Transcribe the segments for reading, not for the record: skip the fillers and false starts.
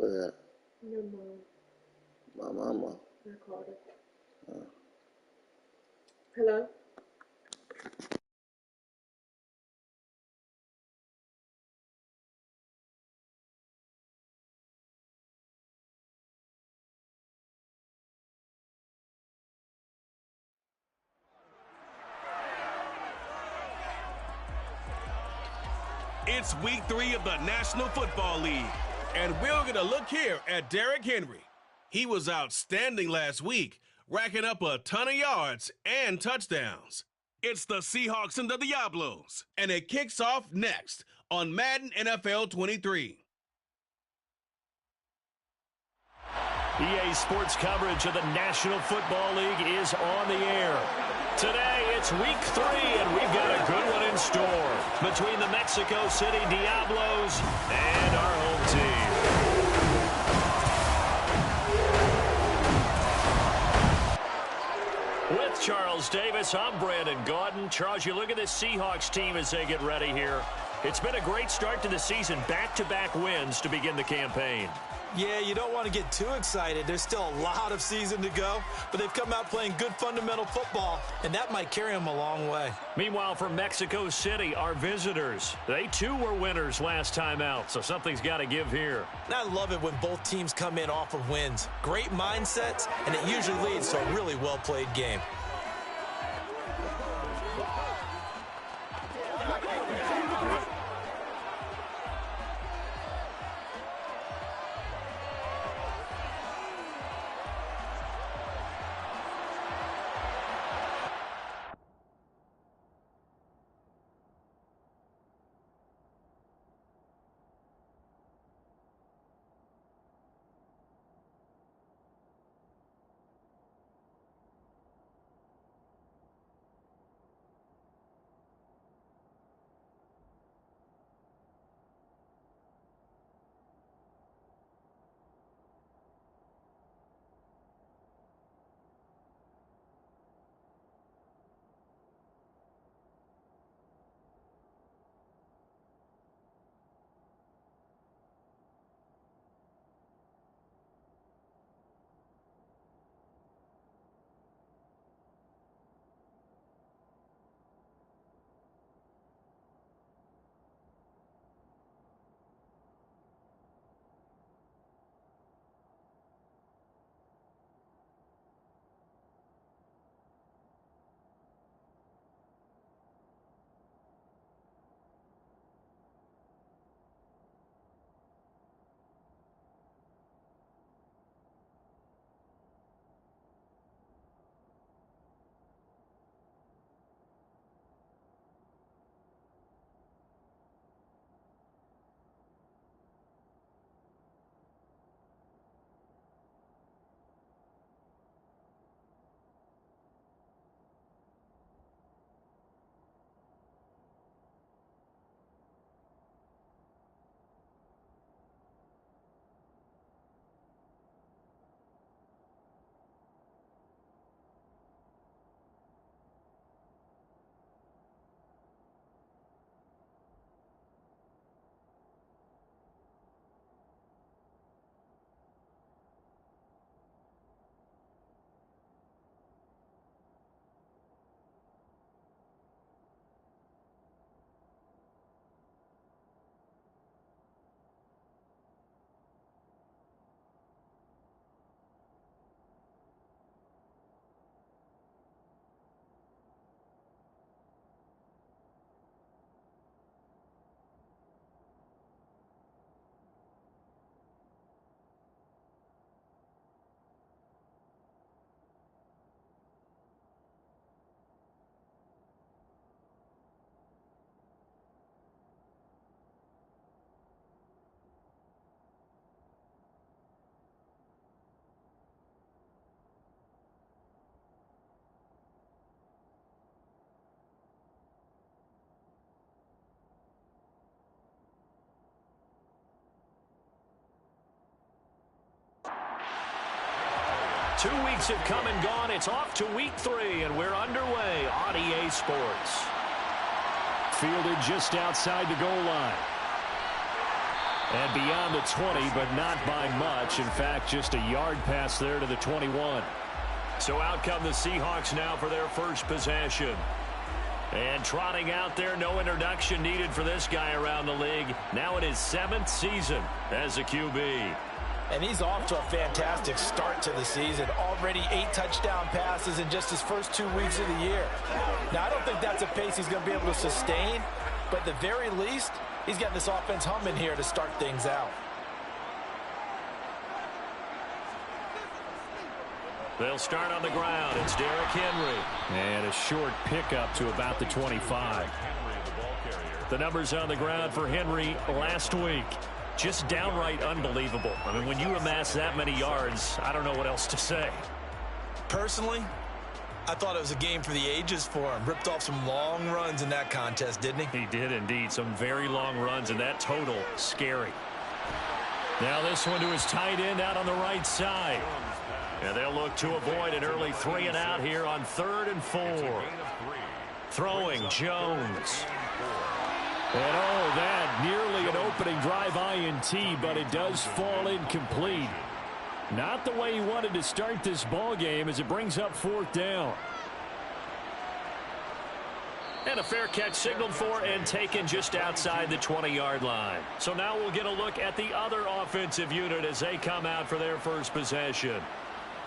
Yeah. Your mom. My mama. I called her. Hello? It's week 3 of the National Football League, and we're going to look here at Derrick Henry. He was outstanding last week, racking up a ton of yards and touchdowns. It's the Seahawks and the Diablos, and it kicks off next on Madden NFL 23. EA Sports coverage of the National Football League is on the air. Today, it's week 3, and we've got a good one in store between the Mexico City Diablos and our home team. With Charles Davis, I'm Brandon Gaudin. Charles, you look at this Seahawks team as they get ready here. It's been a great start to the season, back-to-back wins to begin the campaign. Yeah, you don't want to get too excited. There's still a lot of season to go, but they've come out playing good fundamental football, and that might carry them a long way. Meanwhile, for Mexico City, our visitors, they too were winners last time out, so something's got to give here. And I love it when both teams come in off of wins. Great mindsets, and it usually leads to a really well-played game. Two weeks have come and gone. It's off to week 3, and we're underway on EA Sports. Fielded just outside the goal line. And beyond the 20, but not by much. In fact, just a yard pass there to the 21. So out come the Seahawks now for their first possession. And trotting out there, no introduction needed for this guy around the league. Now in his 7th season as a QB. And he's off to a fantastic start to the season. Already 8 touchdown passes in just his first 2 weeks of the year. Now, I don't think that's a pace he's going to be able to sustain, but at the very least, he's got this offense humming here to start things out. They'll start on the ground. It's Derrick Henry. And a short pickup to about the 25. The numbers on the ground for Henry last week. Just downright unbelievable. I mean, when you amass that many yards, I don't know what else to say. Personally, I thought it was a game for the ages for him. Ripped off some long runs in that contest, didn't he? He did indeed. Some very long runs, and that total, scary. Now this one to his tight end out on the right side. And they'll look to avoid an early 3 and out here on 3rd and 4. Throwing Jones. And oh, that nearly an opening drive INT, but it does fall incomplete. Not the way he wanted to start this ball game as it brings up 4th down. And a fair catch signaled for and taken just outside the 20-yard line. So now we'll get a look at the other offensive unit as they come out for their first possession.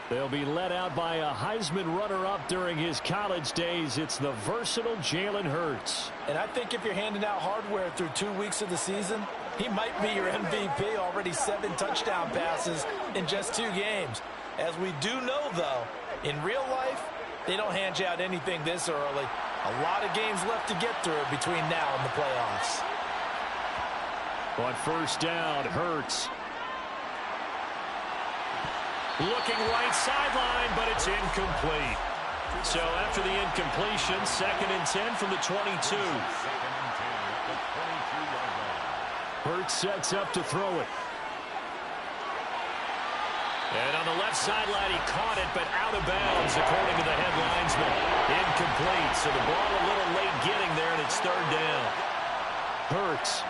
They'll be led out by a Heisman runner-up during his college days. It's the versatile Jalen Hurts. And I think if you're handing out hardware through 2 weeks of the season, he might be your MVP. Already 7 touchdown passes in just 2 games. As we do know, though, in real life, they don't hand you out anything this early. A lot of games left to get through between now and the playoffs. On first down, Hurts. Looking right sideline, but it's incomplete. So after the incompletion, 2nd and 10 from the 22. Hurts sets up to throw it. And on the left sideline, he caught it, but out of bounds, according to the head linesman. Incomplete, so the ball a little late getting there, and it's 3rd down. Hurts.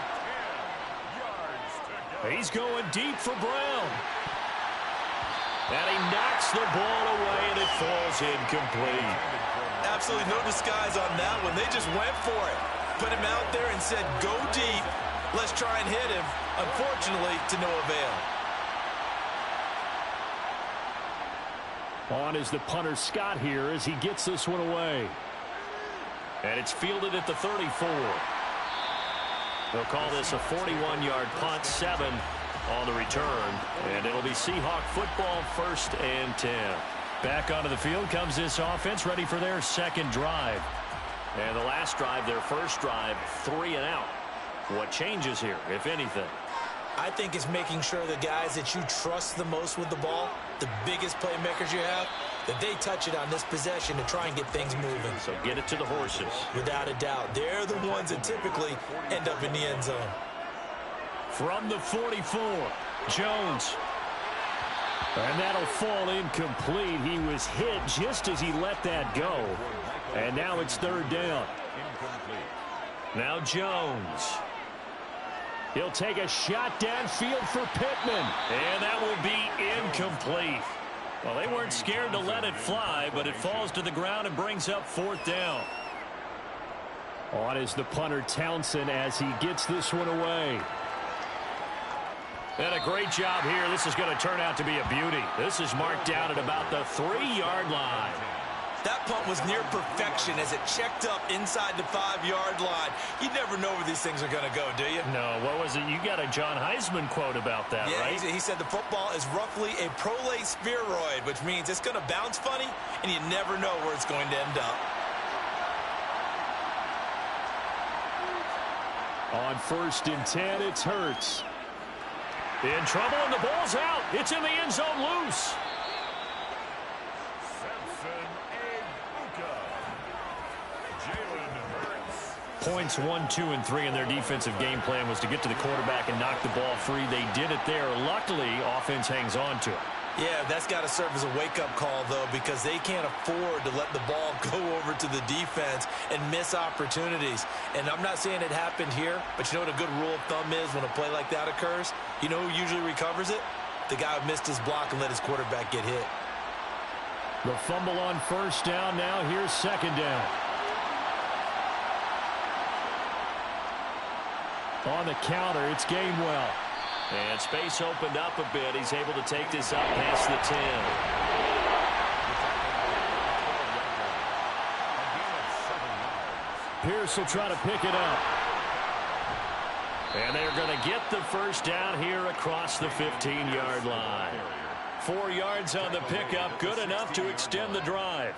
He's going deep for Brown. And he knocks the ball away, and it falls incomplete. Absolutely no disguise on that one. They just went for it. Put him out there and said, go deep. Let's try and hit him. Unfortunately, to no avail. On is the punter Scott here as he gets this one away. And it's fielded at the 34. They'll call this a 41-yard punt, 7 on the return. And it'll be Seahawk football, 1st and 10. Back onto the field comes this offense, ready for their 2nd drive. And the last drive, their first drive, 3 and out. What changes here, if anything? I think it's making sure the guys that you trust the most with the ball, the biggest playmakers you have, that they touch it on this possession to try and get things moving. So get it to the horses. Without a doubt. They're the ones that typically end up in the end zone. From the 44, Jones. And that'll fall incomplete. He was hit just as he let that go. And now it's 3rd down. Now Jones. He'll take a shot downfield for Pittman. And that will be incomplete. Well, they weren't scared to let it fly, but it falls to the ground and brings up 4th down. On is the punter Townsend as he gets this one away. And a great job here. This is going to turn out to be a beauty. This is marked down at about the 3-yard line. That punt was near perfection as it checked up inside the 5-yard line. You never know where these things are going to go, do you? No, what was it? You got a John Heisman quote about that, yeah, right? He said the football is roughly a prolate spheroid, which means it's going to bounce funny, and you never know where it's going to end up. On 1st and 10, it's Hurts. In trouble, and the ball's out. It's in the end zone loose. Points 1, 2, and 3 in their defensive game plan was to get to the quarterback and knock the ball free. They did it there. Luckily, offense hangs on to it. Yeah, that's got to serve as a wake-up call, though, because they can't afford to let the ball go over to the defense and miss opportunities. And I'm not saying it happened here, but you know what a good rule of thumb is when a play like that occurs? You know who usually recovers it? The guy who missed his block and let his quarterback get hit. The fumble on first down. Now here's second down. On the counter, it's Gainwell. And space opened up a bit. He's able to take this up past the 10. Pierce will try to pick it up. And they're going to get the first down here across the 15-yard line. 4 yards on the pickup, good enough to extend the drive.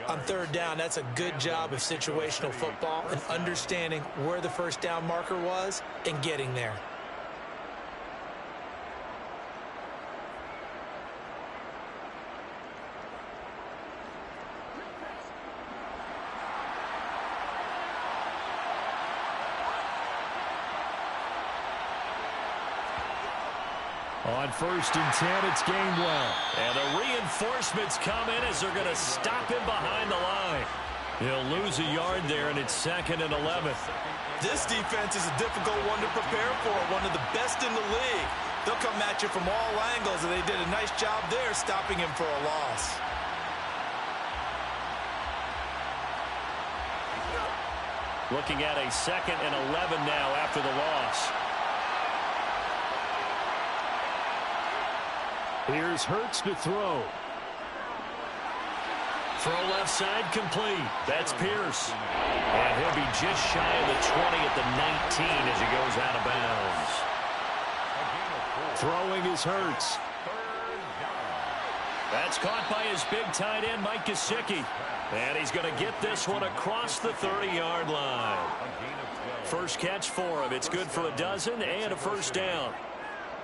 On third down, that's a good job of situational football and understanding where the first down marker was and getting there. On first and 10, it's Gainwell. And the reinforcements come in as they're going to stop him behind the line. He'll lose a yard there, and it's 2nd and 11. This defense is a difficult one to prepare for, one of the best in the league. They'll come at you from all angles, and they did a nice job there stopping him for a loss. Looking at a 2nd and 11 now after the loss. Here's Hurts to throw. Throw left side complete. That's Pierce. And he'll be just shy of the 20 at the 19 as he goes out of bounds. Throwing is Hurts. That's caught by his big tight end, Mike Gesicki. And he's going to get this one across the 30-yard line. First catch for him. It's good for a dozen and a first down.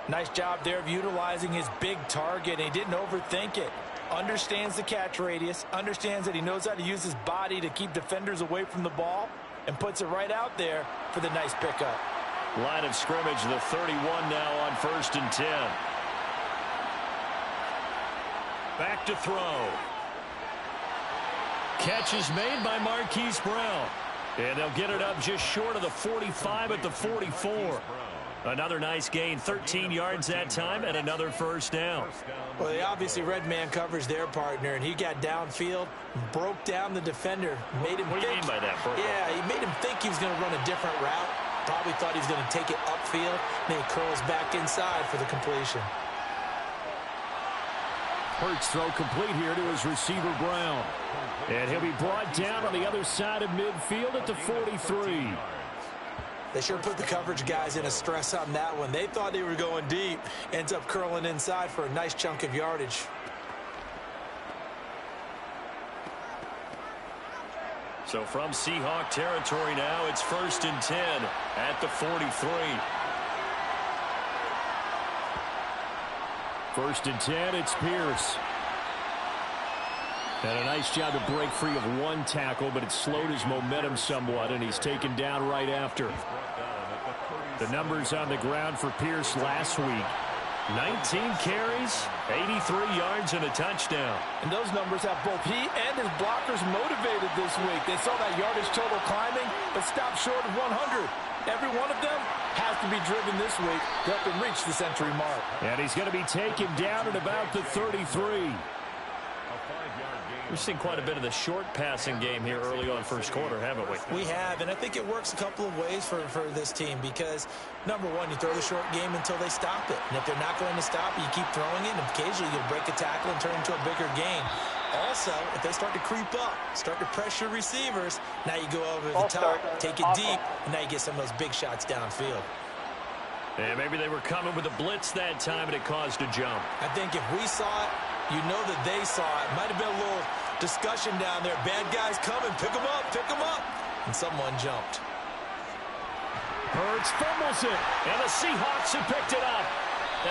Nice job there of utilizing his big target. He didn't overthink it. Understands the catch radius. Understands that he knows how to use his body to keep defenders away from the ball. And puts it right out there for the nice pickup. Line of scrimmage, the 31 now on first and 10. Back to throw. Catch is made by Marquise Brown. And they'll get it up just short of the 45 at the 44. Another nice gain, 13 yards that time, and another first down. Well, they obviously red man covers their partner, and he got downfield, broke down the defender, made him What do you mean by that, Burko? Yeah, he made him think he was going to run a different route. Probably thought he was going to take it upfield, then he curls back inside for the completion. Hurts throw complete here to his receiver, Brown. And he'll be brought down on the other side of midfield at the 43. They sure put the coverage guys in a stress on that one. They thought they were going deep. Ends up curling inside for a nice chunk of yardage. So from Seahawk territory now, it's first and 10 at the 43. First and 10, it's Pierce. And a nice job to break free of one tackle, but it slowed his momentum somewhat, and he's taken down right after. The numbers on the ground for Pierce last week. 19 carries, 83 yards, and a touchdown. And those numbers have both he and his blockers motivated this week. They saw that yardage total climbing, but stopped short of 100. Every one of them has to be driven this week to help him reach the century mark. And he's going to be taken down at about the 33. We've seen quite a bit of the short passing game here early on first quarter, haven't we? We have, and I think it works a couple of ways for this team because, number one, you throw the short game until they stop it. And if they're not going to stop it, you keep throwing it, and occasionally you'll break a tackle and turn into a bigger gain. Also, if they start to creep up, start to pressure receivers, now you go over the top, take it deep, and now you get some of those big shots downfield. And maybe they were coming with a blitz that time, and it caused a jump. I think if we saw it, you know that they saw it. Might have been a little discussion down there. Bad guys coming. Pick them up. Pick them up. And someone jumped. Hurts fumbles it. And the Seahawks have picked it up.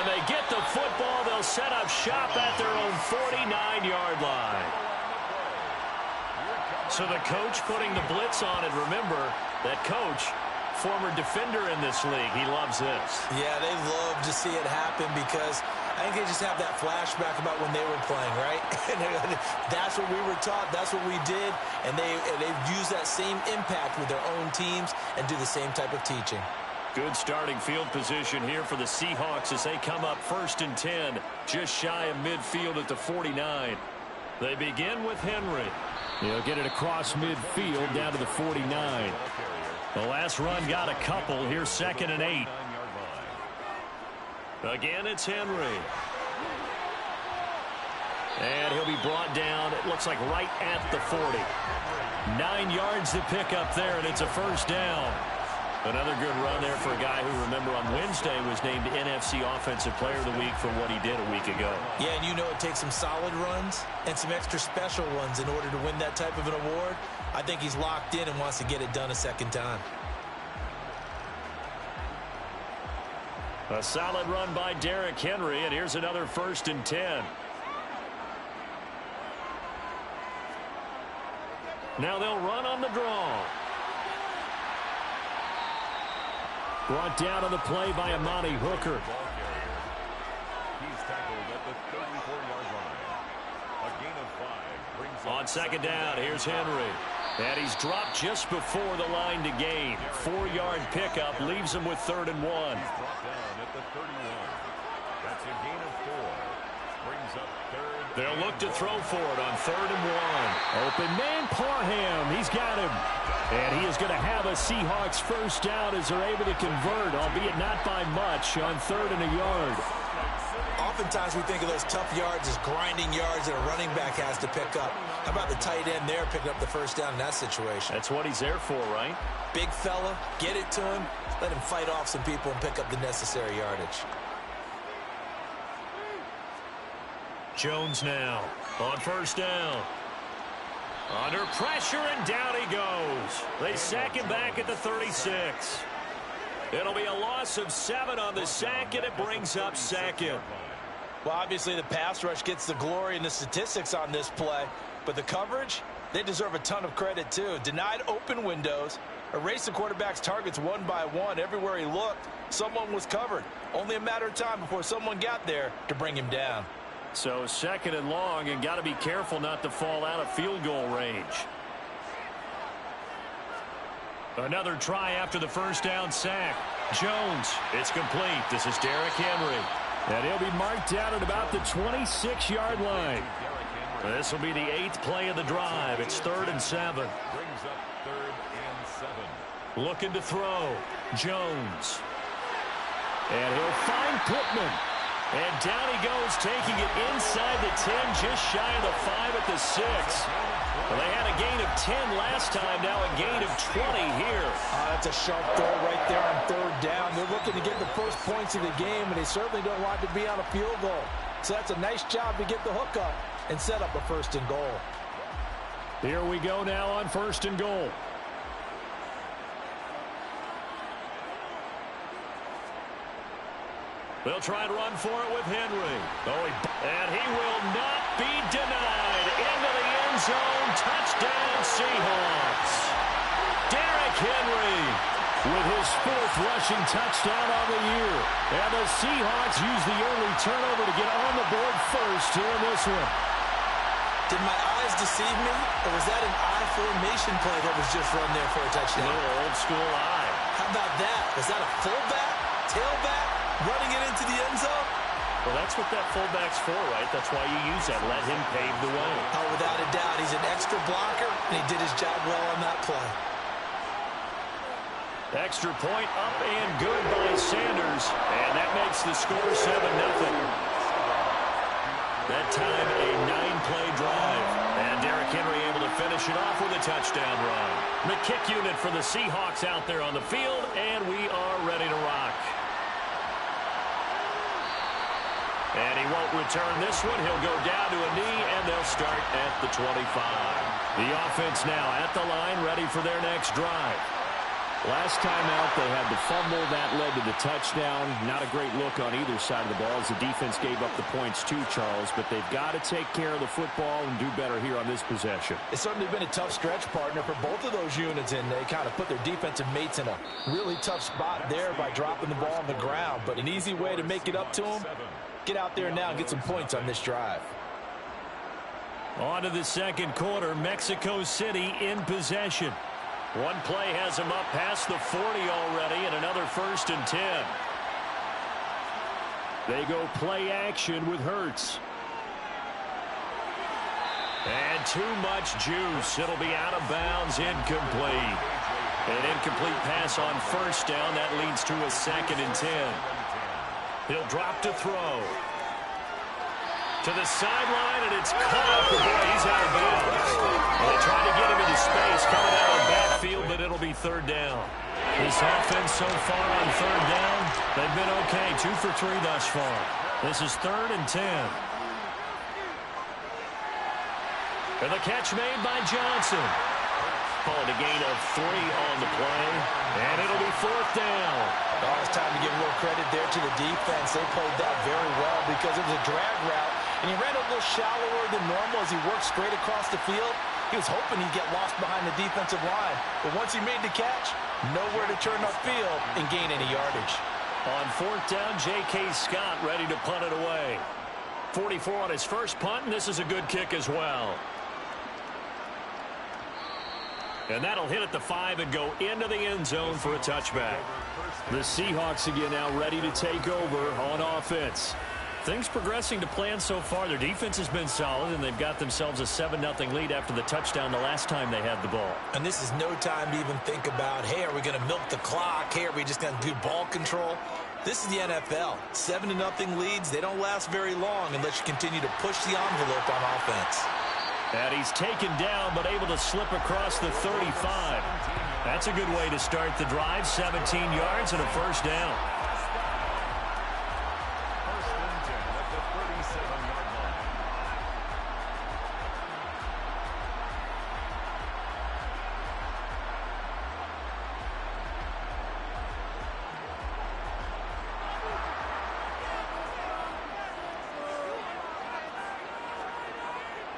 And they get the football. They'll set up shop at their own 49-yard line. So the coach putting the blitz on. And remember, that coach former defender in this league. He loves this. Yeah, they love to see it happen because I think they just have that flashback about when they were playing, right? That's what we were taught. That's what we did. And they've used that same impact with their own teams and do the same type of teaching. Good starting field position here for the Seahawks as they come up 1st and 10, just shy of midfield at the 49. They begin with Henry. He'll get it across midfield down to the 49. The last run got a couple. Here's 2nd and 8. Again, it's Henry. And he'll be brought down, it looks like right at the 40. 9 yards to pick up there, and it's a 1st down. Another good run there for a guy who, remember, on Wednesday was named NFC Offensive Player of the Week for what he did a week ago. Yeah, and you know it takes some solid runs and some extra special ones in order to win that type of an award. I think he's locked in and wants to get it done a second time. A solid run by Derrick Henry, and here's another 1st and 10. Now they'll run on the draw. Brought down on the play by Amani Hooker. He's tackled at the 34-yard line. A gain of 5 brings on 2nd down, here's Henry. And he's dropped just before the line to gain. 4-yard pickup leaves him with 3rd and 1. brought down at the 31. That's a gain of 4. Brings up 3rd. They'll look to throw for it on 3rd and 1. Open man, Parham. He's got him. And he is going to have a Seahawks 1st down as they're able to convert, albeit not by much, on 3rd and a yard. Oftentimes we think of those tough yards as grinding yards that a running back has to pick up. How about the tight end there picking up the 1st down in that situation? That's what he's there for, right? Big fella, get it to him, let him fight off some people and pick up the necessary yardage. Jones now on 1st down. Under pressure, and down he goes. They sack him back at the 36. It'll be a loss of 7 on the sack, and it brings up 2nd. Well, obviously the pass rush gets the glory and the statistics on this play, but the coverage, they deserve a ton of credit too. Denied open windows, erased the quarterback's targets one by one. Everywhere he looked, someone was covered. Only a matter of time before someone got there to bring him down. So 2nd and long, and got to be careful not to fall out of field goal range. Another try after the 1st down sack. Jones, it's complete. This is Derrick Henry. And he'll be marked down at about the 26-yard line. This will be the 8th play of the drive. It's 3rd and 7. Brings up 3rd and 7. Looking to throw. Jones. And he'll find Pittman. And down he goes, taking it inside the 10, just shy of the 5 at the 6. Well, they had a gain of 10 last time, now a gain of 20 here. That's a sharp throw right there on 3rd down. They're looking to get the first points of the game, and they certainly don't want to be on a field goal. So that's a nice job to get the hook up and set up a 1st and goal. Here we go now on 1st and goal. They'll try and run for it with Henry. And he will not be denied. Into the end zone. Touchdown, Seahawks. Derrick Henry with his 4th rushing touchdown on the year. And the Seahawks use the early turnover to get on the board first here in this one. Did my eyes deceive me, or was that an I formation play that was just run there for a touchdown? A little old school eye. How about that? Was that a fullback, tailback, running it into the end zone? Well, that's what that fullback's for, right? That's why you use that. Let him pave the way. Oh, without a doubt. He's an extra blocker, and he did his job well on that play. Extra point up and good by Sanders. And that makes the score 7-0. That time a 9-play drive. And Derrick Henry able to finish it off with a touchdown run. The kick unit for the Seahawks out there on the field, and we are ready to rock. And he won't return this one. He'll go down to a knee, and they'll start at the 25. The offense now at the line, ready for their next drive. Last time out, they had the fumble. That led to the touchdown. Not a great look on either side of the ball as the defense gave up the points too, Charles. But they've got to take care of the football and do better here on this possession. It's certainly been a tough stretch, partner, for both of those units, and they kind of put their defensive mates in a really tough spot there by dropping the ball on the ground. But an easy way to make it up to them, get out there now and get some points on this drive. On to the second quarter, Mexico City in possession. One play has him up past the 40 already, and another 1st and 10. They go play action with Hurts. And too much juice. It'll be out of bounds, incomplete. An incomplete pass on 1st down. That leads to a 2nd and 10. He'll drop to throw. To the sideline, and it's caught. Boy, he's out of bounds. They try to get him into space coming out of the backfield, but it'll be 3rd down. This offense so far on 3rd down, they've been okay. 2 for 3 thus far. This is 3rd and 10. And the catch made by Johnson. Called a gain of 3 on the play, and it'll be 4th down. Oh, it's time to give a little credit there to the defense. They played that very well because it was a drag route, and he ran a little shallower than normal as he worked straight across the field. He was hoping he'd get lost behind the defensive line, but once he made the catch, nowhere to turn upfield and gain any yardage. On 4th down, J.K. Scott ready to punt it away. 44 on his first punt, and this is a good kick as well. And that'll hit at the 5 and go into the end zone for a touchback. The Seahawks again now ready to take over on offense. Things progressing to plan so far. Their defense has been solid, and they've got themselves a 7-0 lead after the touchdown the last time they had the ball. And this is no time to even think about, hey, are we going to milk the clock? Hey, are we just going to do ball control? This is the NFL. 7-0 leads, they don't last very long unless you continue to push the envelope on offense. And he's taken down, but able to slip across the 35. That's a good way to start the drive. 17 yards and a 1st down. 1st and 10 at the 37-yard line.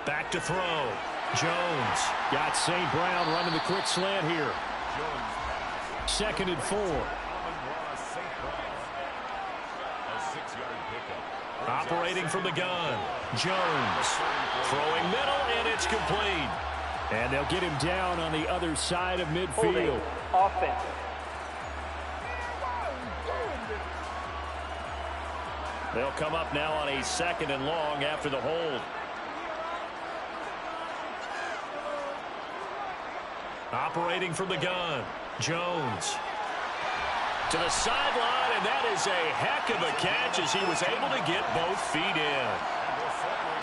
Back to throw. Jones got St. Brown running the quick slant here. 2nd and 4. A 6-yard pickup. Operating from the gun. Jones throwing middle, and it's complete. And they'll get him down on the other side of midfield. Offense. They'll come up now on a 2nd and long after the hold. Operating from the gun. Jones to the sideline, and that is a heck of a catch as he was able to get both feet in.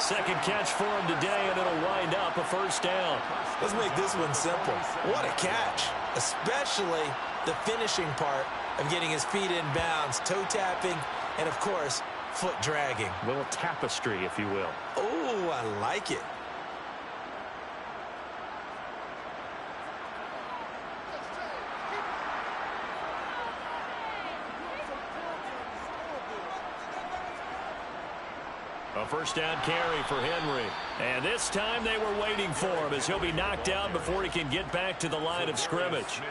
2nd catch for him today, and it'll wind up a 1st down. Let's make this one simple. What a catch, especially the finishing part of getting his feet in bounds, toe tapping, and, of course, foot dragging. A little tapestry, if you will. Oh, I like it. A 1st down carry for Henry. And this time they were waiting for him as he'll be knocked down before he can get back to the line of scrimmage.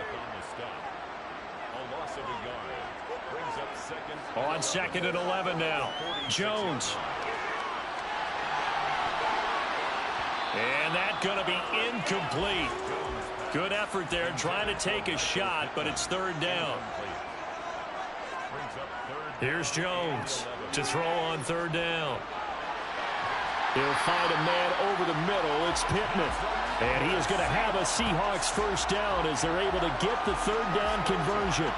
On 2nd and 11 now. Jones. And that's going to be incomplete. Good effort there trying to take a shot, but it's 3rd down. Here's Jones to throw on 3rd down. He'll find a man over the middle. It's Pittman. And he is going to have a Seahawks 1st down as they're able to get the 3rd down conversion.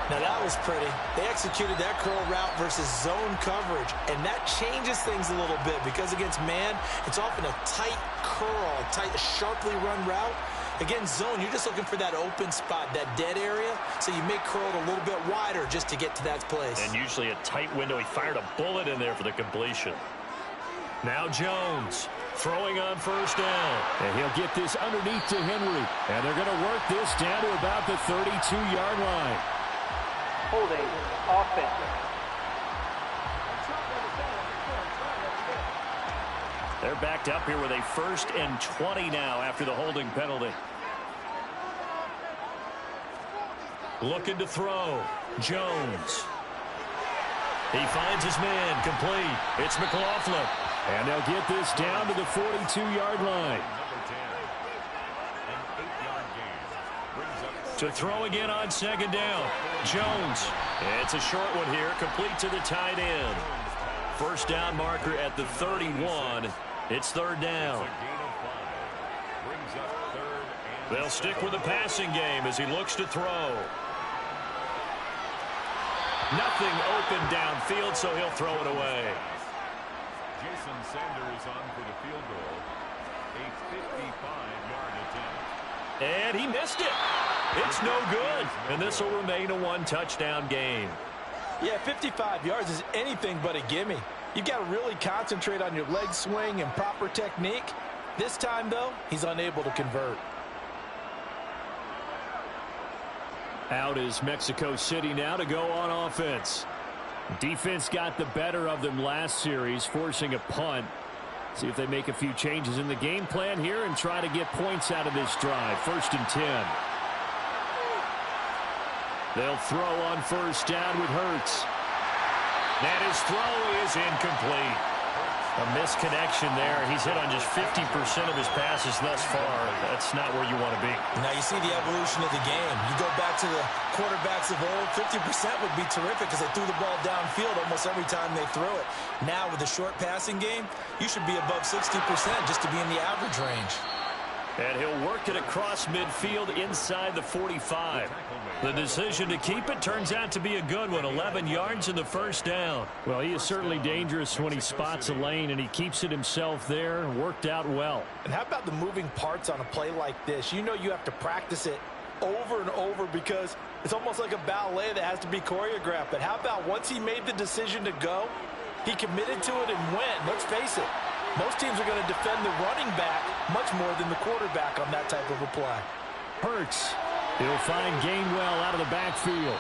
Now that was pretty. They executed that curl route versus zone coverage, and that changes things a little bit because against man, it's often a tight curl, tight, sharply run route. Against zone, you're just looking for that open spot, that dead area, so you make curl a little bit wider just to get to that place. And usually a tight window. He fired a bullet in there for the completion. Now Jones Throwing on first down. And he'll get this underneath to Henry. And they're going to work this down to about the 32-yard line. Holding offense. They're backed up here with a 1st and 20 now after the holding penalty. Looking to throw. Jones. He finds his man. Complete. It's McLaughlin. And they'll get this down to the 42-yard line. To throw again on 2nd down. Jones. It's a short one here. Complete to the tight end. First down marker at the 31. It's 3rd down. They'll stick with the passing game as he looks to throw. Nothing open downfield, so he'll throw it away. Jason Sanders on for the field goal. A 55-yard attempt. And he missed it. It's no good. And this will remain a 1-touchdown game. Yeah, 55 yards is anything but a gimme. You've got to really concentrate on your leg swing and proper technique. This time, though, he's unable to convert. Out is Mexico City now to go on offense. Defense got the better of them last series, forcing a punt. See if they make a few changes in the game plan here and try to get points out of this drive. 1st and 10. They'll throw on first down with Hurts. And his throw is incomplete. A misconnection there. He's hit on just 50% of his passes thus far. That's not where you want to be. Now you see the evolution of the game. You go back to the quarterbacks of old, 50% would be terrific because they threw the ball downfield almost every time they threw it. Now with the short passing game, you should be above 60% just to be in the average range. And he'll work it across midfield inside the 45. The decision to keep it turns out to be a good one. 11 yards in the first down. Well, he is certainly dangerous when he spots a lane, and he keeps it himself there. Worked out well. And how about the moving parts on a play like this? You know you have to practice it over and over because it's almost like a ballet that has to be choreographed. But how about once he made the decision to go, he committed to it and went. Let's face it. Most teams are going to defend the running back much more than the quarterback on that type of a play. Hurts. He'll find Gainwell out of the backfield.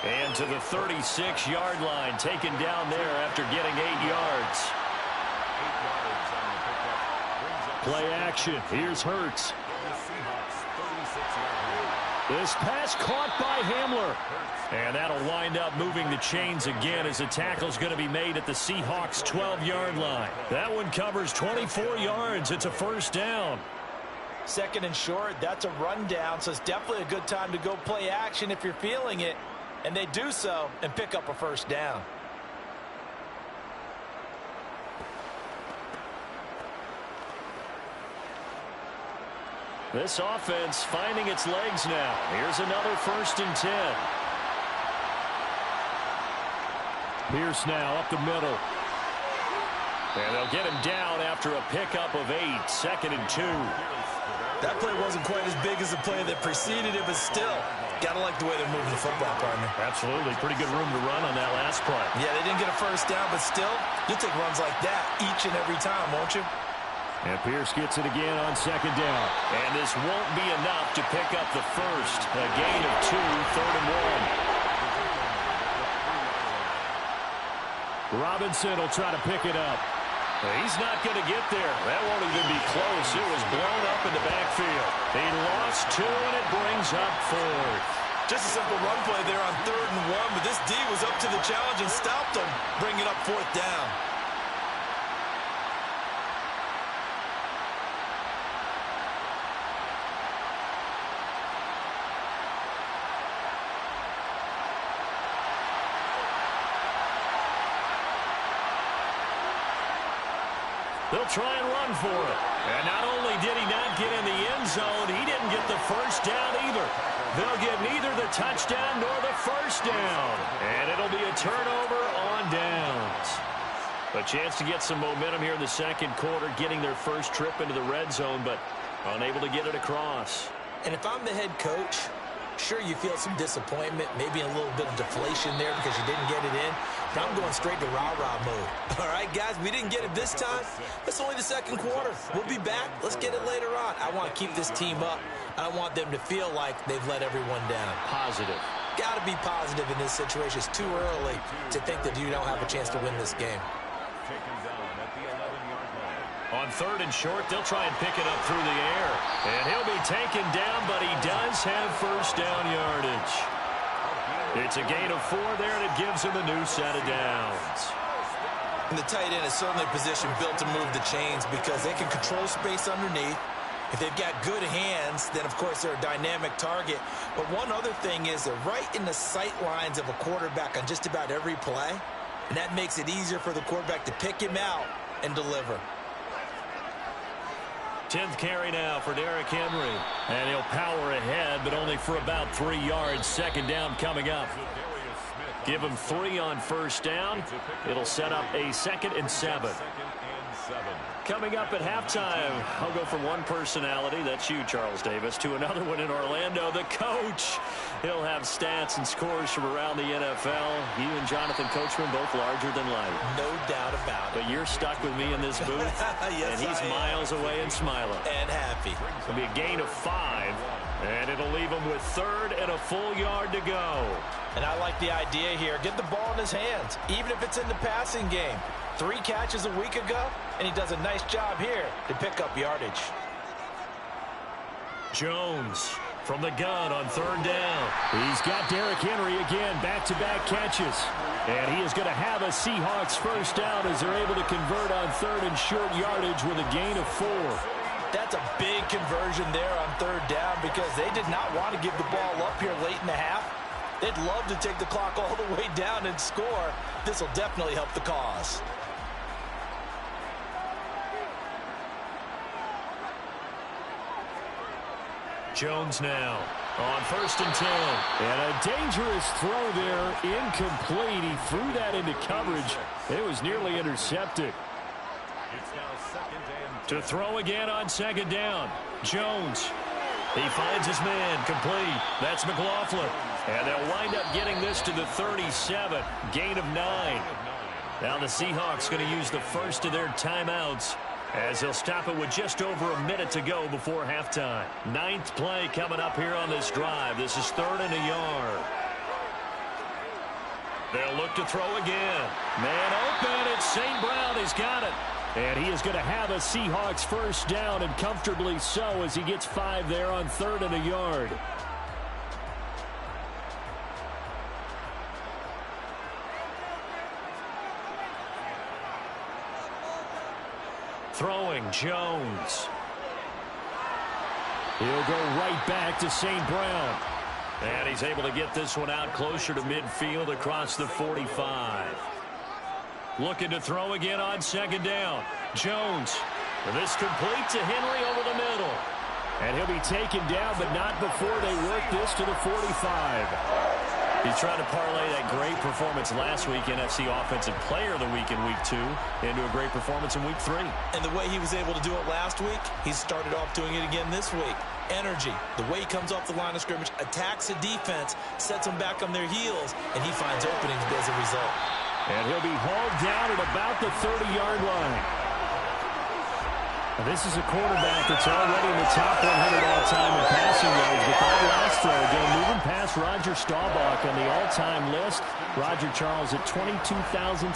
And to the 36-yard line, taken down there after getting 8 yards. Play action. Here's Hurts. This pass caught by Hamler. And that'll wind up moving the chains again as the tackle's going to be made at the Seahawks' 12-yard line. That one covers 24 yards. It's a first down. 2nd and short, that's a rundown, so it's definitely a good time to go play action if you're feeling it. And they do so and pick up a first down. This offense finding its legs now. Here's another 1st and 10. Pierce now up the middle. And they'll get him down after a pickup of 8. 2nd and 2. That play wasn't quite as big as the play that preceded it, but still, got to like the way they're moving the football, partner. Absolutely. Pretty good room to run on that last play. Yeah, they didn't get a first down, but still, you'll take runs like that each and every time, won't you? And Pierce gets it again on 2nd down. And this won't be enough to pick up the first. A gain of 2, 3rd and 1. Robinson will try to pick it up. He's not going to get there. That won't even be close. It was blown up in the backfield. He lost 2, and it brings up 4th. Just a simple run play there on 3rd and 1, but this D was up to the challenge and stopped him, bringing up 4th down. They'll try and run for it. And not only did he not get in the end zone, he didn't get the first down either. They'll get neither the touchdown nor the first down. And it'll be a turnover on downs. A chance to get some momentum here in the second quarter, getting their first trip into the red zone, but unable to get it across. And if I'm the head coach, sure, you feel some disappointment, maybe a little bit of deflation there because you didn't get it in. Now I'm going straight to rah-rah mode. All right, guys, we didn't get it this time. It's only the second quarter. We'll be back. Let's get it later on. I want to keep this team up. I don't want them to feel like they've let everyone down. Positive. Got to be positive in this situation. It's too early to think that you don't have a chance to win this game. On 3rd and short, they'll try and pick it up through the air. And he'll be taken down, but he does have first down yardage. It's a gain of 4 there, and it gives him a new set of downs. And the tight end is certainly a position built to move the chains because they can control space underneath. If they've got good hands, then, of course, they're a dynamic target. But one other thing is they're right in the sight lines of a quarterback on just about every play. And that makes it easier for the quarterback to pick him out and deliver. 10th carry now for Derrick Henry. And he'll power ahead, but only for about 3 yards. Second down coming up. Give him 3 on first down. It'll set up a 2nd and 7. Coming up at halftime, I'll go from one personality, that's you, Charles Davis, to another one in Orlando, the coach. He'll have stats and scores from around the NFL. You and Jonathan Coachman both larger than life. No doubt about it. But you're stuck with me in this booth, yes, and he's miles away and smiling. And happy. It'll be a gain of 5, and it'll leave him with 3rd and a full yard to go. And I like the idea here. Get the ball in his hands, even if it's in the passing game. 3 catches a week ago, and he does a nice job here to pick up yardage. Jones from the gun on 3rd down. He's got Derrick Henry again, back-to-back catches. And he is going to have a Seahawks first down as they're able to convert on 3rd and short yardage with a gain of 4. That's a big conversion there on 3rd down because they did not want to give the ball up here late in the half. They'd love to take the clock all the way down and score. This will definitely help the cause. Jones now on 1st and 10. And a dangerous throw there, incomplete. He threw that into coverage. It was nearly intercepted. To throw again on 2nd down. Jones. He finds his man, complete. That's McLaughlin. And they'll wind up getting this to the 37. Gain of 9. Now the Seahawks going to use the first of their timeouts as they'll stop it with just over a minute to go before halftime. 9th play coming up here on this drive. This is 3rd and a yard. They'll look to throw again. Man open. It's St. Brown. He's got it. And he is going to have a Seahawks first down, and comfortably so, as he gets 5 there on 3rd and a yard. Throwing, Jones. He'll go right back to St. Brown. And he's able to get this one out closer to midfield across the 45. Looking to throw again on 2nd down. Jones. This complete to Henry over the middle. And he'll be taken down, but not before they work this to the 45. He's trying to parlay that great performance last week, NFC Offensive Player of the Week in Week 2, into a great performance in Week 3. And the way he was able to do it last week, he started off doing it again this week. Energy, the way he comes off the line of scrimmage, attacks the defense, sets them back on their heels, and he finds openings as a result. And he'll be hauled down at about the 30-yard line. And this is a quarterback that's already in the top 100 all-time in passing yards. But that last throw, again, moving past Roger Staubach on the all-time list. Roger Charles at 22,700.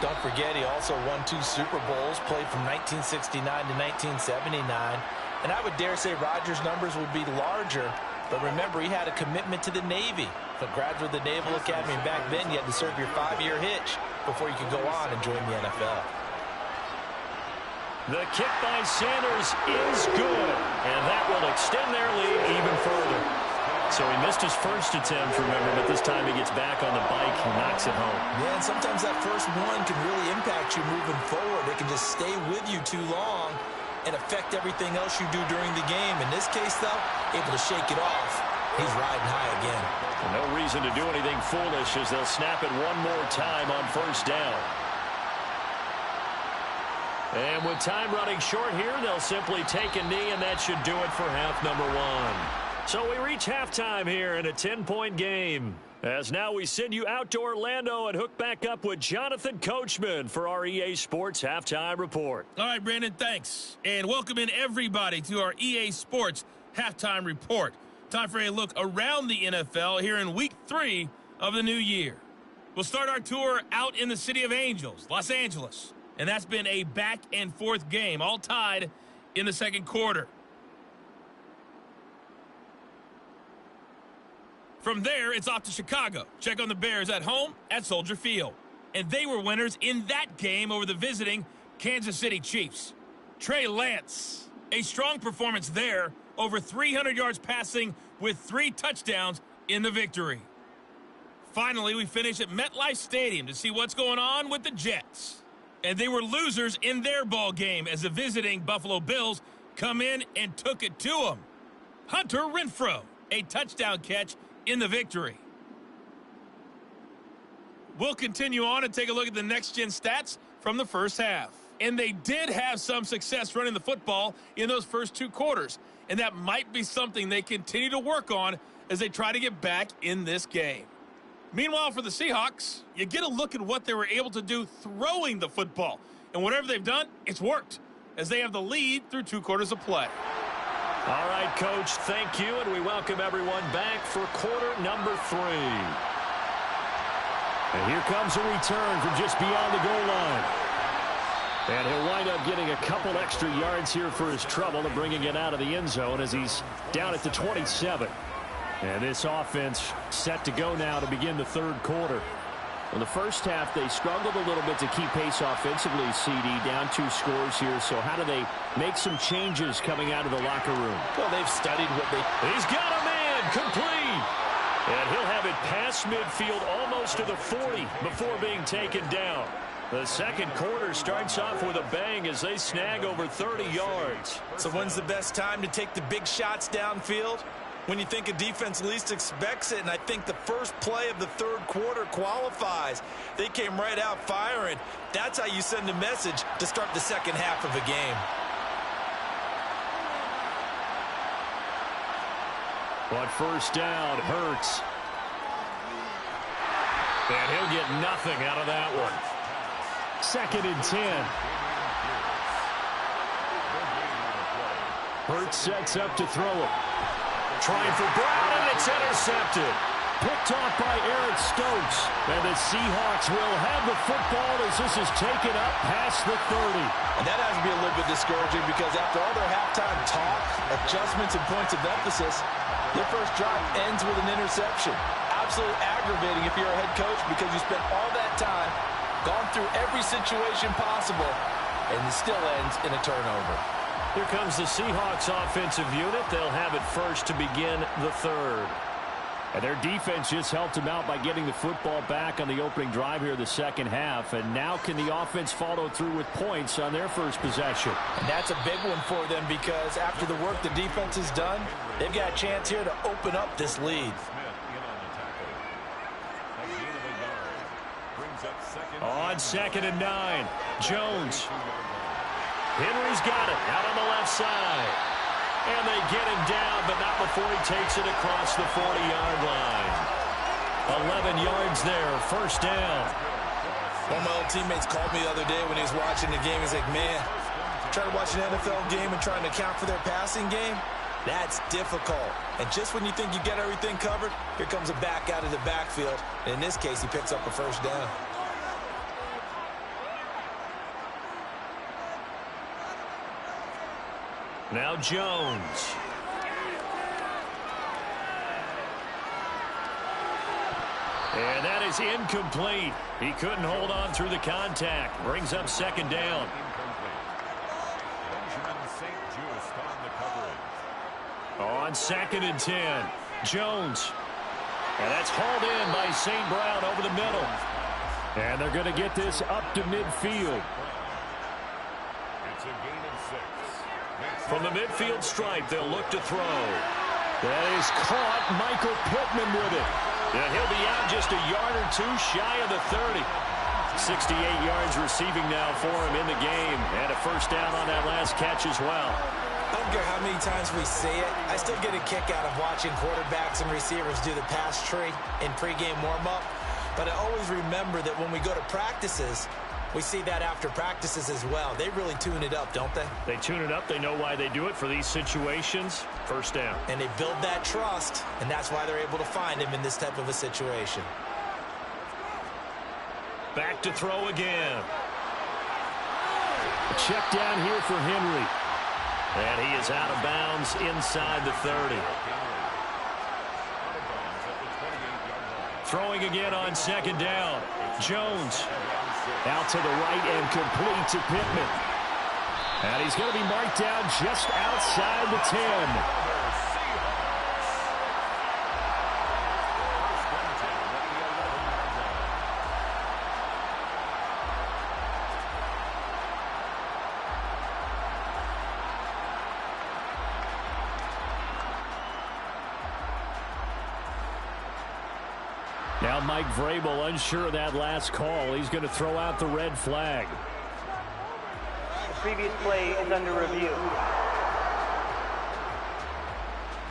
Don't forget, he also won 2 Super Bowls, played from 1969 to 1979. And I would dare say Roger's numbers would be larger. But remember, he had a commitment to the Navy. A graduate of the Naval Academy. And back then, you had to serve your 5-year hitch before you could go on and join the NFL. The kick by Sanders is good. And that will extend their lead even further. So he missed his first attempt, remember, but this time he gets back on the bike and knocks it home. Yeah, and sometimes that first one can really impact you moving forward. It can just stay with you too long and affect everything else you do during the game. In this case, though, able to shake it off. He's riding high again. And no reason to do anything foolish as they'll snap it one more time on first down. And with time running short here, they'll simply take a knee, and that should do it for half number 1. So we reach halftime here in a 10-point game. As now we send you out to Orlando and hook back up with Jonathan Coachman for our EA Sports Halftime Report. All right, Brandon, thanks. And welcome in everybody to our EA Sports Halftime Report. Time for a look around the NFL here in Week 3 of the new year. We'll start our tour out in the City of Angels, Los Angeles. And that's been a back-and-forth game, all tied in the second quarter. From there, it's off to Chicago. Check on the Bears at home at Soldier Field. And they were winners in that game over the visiting Kansas City Chiefs. Trey Lance, a strong performance there, over 300 yards passing with 3 touchdowns in the victory. Finally, we finish at MetLife Stadium to see what's going on with the Jets. And they were losers in their ball game as the visiting Buffalo Bills come in and took it to them. Hunter Renfrow, a touchdown catch in the victory. We'll continue on and take a look at the next-gen stats from the first half. And they did have some success running the football in those first 2 quarters. And that might be something they continue to work on as they try to get back in this game. Meanwhile, for the Seahawks, you get a look at what they were able to do throwing the football. And whatever they've done, it's worked, as they have the lead through 2 quarters of play. All right, Coach, thank you, and we welcome everyone back for quarter number 3. And here comes a return from just beyond the goal line. And he'll wind up getting a couple extra yards here for his trouble and bringing it out of the end zone as he's down at the 27. And this offense set to go now to begin the third quarter. In the first half, they struggled a little bit to keep pace offensively, CD, down 2 scores here. So how do they make some changes coming out of the locker room? Well, they've studied what they... He's got a man, complete. And he'll have it past midfield almost to the 40 before being taken down. The second quarter starts off with a bang as they snag over 30 yards. So when's the best time to take the big shots downfield? When you think a defense least expects it, and I think the first play of the third quarter qualifies. They came right out firing. That's how you send a message to start the second half of a game. But first down hurts. And he'll get nothing out of that one. 2nd and 10. Hurts sets up to throw it. Trying for Brown, and it's intercepted. Picked off by Eric Stokes. And the Seahawks will have the football as this is taken up past the 30. And that has to be a little bit discouraging because after all their halftime talk, adjustments, and points of emphasis, their first drive ends with an interception. Absolutely aggravating if you're a head coach because you spent all that time, gone through every situation possible, and it still ends in a turnover. Here comes the Seahawks offensive unit. They'll have it first to begin the third. And their defense just helped them out by getting the football back on the opening drive here in the second half. And now can the offense follow through with points on their first possession? And that's a big one for them because after the work the defense has done, they've got a chance here to open up this lead. On 2nd and 9, Jones. Henry's got it out on the left side. And they get him down, but not before he takes it across the 40-yard line. 11 yards there, first down. One of my old teammates called me the other day when he was watching the game. He's like, man, trying to watch an NFL game and trying to account for their passing game, that's difficult. And just when you think you get everything covered, here comes a back out of the backfield. And in this case, he picks up a first down. Now Jones. And that is incomplete. He couldn't hold on through the contact. Brings up 2nd down. On 2nd and 10, Jones. And that's hauled in by St. Brown over the middle. And they're going to get this up to midfield. It's a gain of 6. From the midfield stripe, they'll look to throw. That is caught. Michael Pittman with it. And he'll be out just a yard or 2 shy of the 30. 68 yards receiving now for him in the game. And a first down on that last catch as well. I don't care how many times we see it. I still get a kick out of watching quarterbacks and receivers do the pass tree in pregame warm-up. But I always remember that when we go to practices, we see that after practices as well. They really tune it up, don't they? They tune it up. They know why they do it for these situations. First down. And they build that trust, and that's why they're able to find him in this type of a situation. Back to throw again. A check down here for Henry. And he is out of bounds inside the 30. Throwing again on second down. Jones out to the right and complete to Pittman. And he's going to be marked down just outside the 10. Now Mike Vrabel unsure of that last call. He's going to throw out the red flag. The previous play is under review.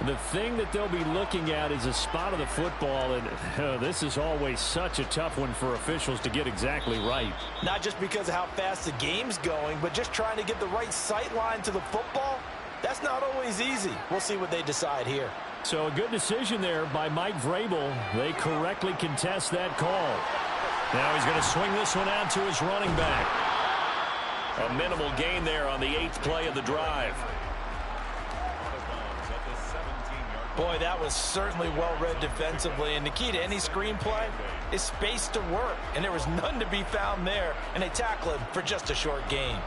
The thing that they'll be looking at is a spot of the football, and this is always such a tough one for officials to get exactly right. Not just because of how fast the game's going, but just trying to get the right sight line to the football. That's not always easy. We'll see what they decide here. So a good decision there by Mike Vrabel. They correctly contest that call. Now he's going to swing this one out to his running back. A minimal gain there on the 8th play of the drive. Boy, that was certainly well-read defensively, and the key to any screenplay is space to work, and there was none to be found there, and they tackle him for just a short gain.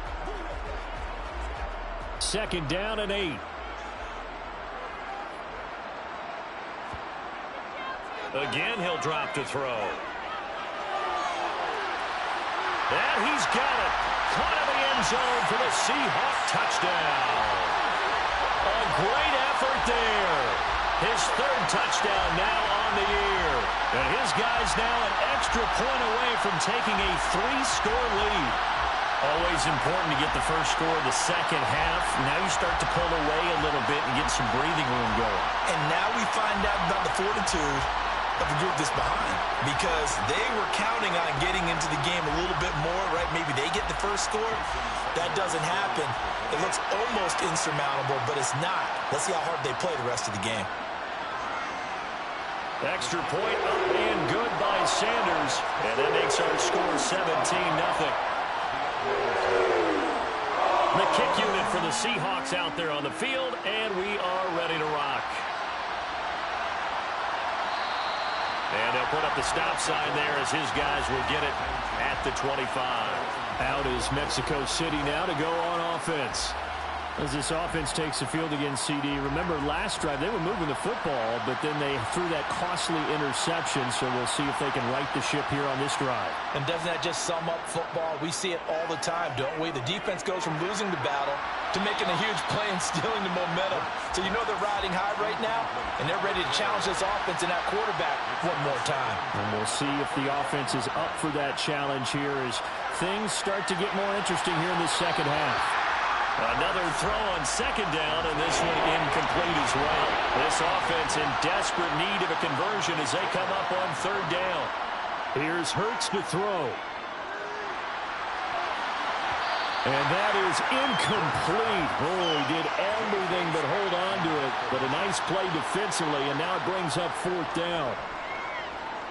Second down and 8. Again, he'll drop to throw. And he's got it. Caught in the end zone for the Seahawk touchdown. A great effort there. His 3rd touchdown now on the year. And his guy's now an extra point away from taking a 3-score lead. Always important to get the first score of the second half. Now you start to pull away a little bit and get some breathing room going. And now we find out about the fortitude of the group that's behind, because they were counting on getting into the game a little bit more, right? Maybe they get the first score. That doesn't happen. It looks almost insurmountable, but it's not. Let's see how hard they play the rest of the game. Extra point up and good by Sanders, and that makes our score 17-0. The kick unit for the Seahawks out there on the field, and we are ready to rock. And they'll put up the stop sign there as his guys will get it at the 25. Out is Mexico City now to go on offense. As this offense takes the field against CD, remember last drive they were moving the football, but then they threw that costly interception, so we'll see if they can right the ship here on this drive. And doesn't that just sum up football? We see it all the time, don't we? The defense goes from losing the battle to making a huge play and stealing the momentum. So you know they're riding high right now, and they're ready to challenge this offense and that quarterback one more time. And we'll see if the offense is up for that challenge here as things start to get more interesting here in the second half. Another throw on second down, and this one incomplete as well. This offense in desperate need of a conversion as they come up on 3rd down. Here's Hurts to throw. And that is incomplete. Oh, he did everything but hold on to it. But a nice play defensively, and now it brings up 4th down.